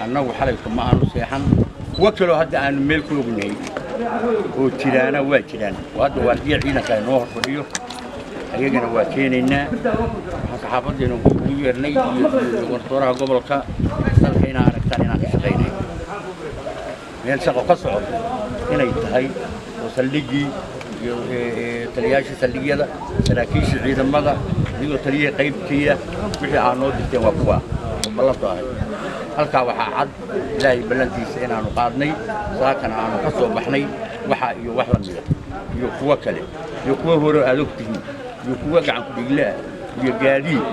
annagu xalayka ma aanu seexan wakalo hadda aanu meel ku ognahay oo jiraana waa jiraan hadda waardiya ciidanka ay noo horfadhiyo ayagana waa keenaynaa waxaan saxaafadeena ugu yeernay iyo wartooraha gobolka dalka inaan aragtaan inaan ka shaqaynay meel shaqo ka socoto inay tahay oo saldhigii iyo taliyaasha saldhigyada saraakiisha ciidamada iyo taliyaha qaybtiya wixii aan noo dirteen waa kuwa ballantu ahay halkaa waxaa cad ilaahay ballantiisa inaanu qaadnay saakana aanu ka soo baxnay waxa iyo wax la mida iyo kuwa kale iyo kuwa hore aad ogtihiin iyo kuwa gacan ku dhiglaa iyo gaadiid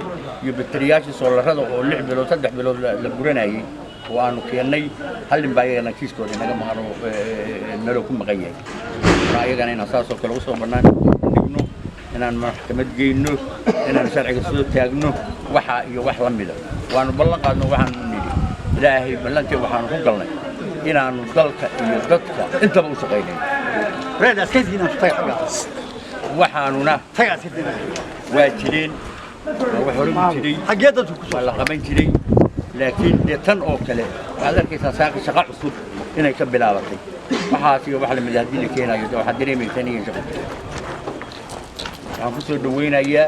iyo bateriyaasha soolarada oo 6 bilood 3 bilood la guranayay oo aanu keennay halin baa ayagana kiiskooda inaga maqano meel ku maqan yahay ayagana inaan saas oo kale u soo bannaan dhigno inaan maxkamad geyno inaan sharciga soo taagno waxa iyo wax la mida waanu ballan qaadno waxaan nidhi ilaahay ballantii waxaanu ku galnay inaanu dalka iyo dadka intaba u shaqaynay reed askaydiina tagaas waxaanuna waa jireen wax hore u jiray xageeda ku soo la qaban jiray laakiin tan oo kale waad arkaysaa saaka shaqo cusub inay ka bilaabatay waxaas iyo wax la mid hadii la keenayo waxa dareemaysan in shaqo waxaan ku soo dhaweynayaa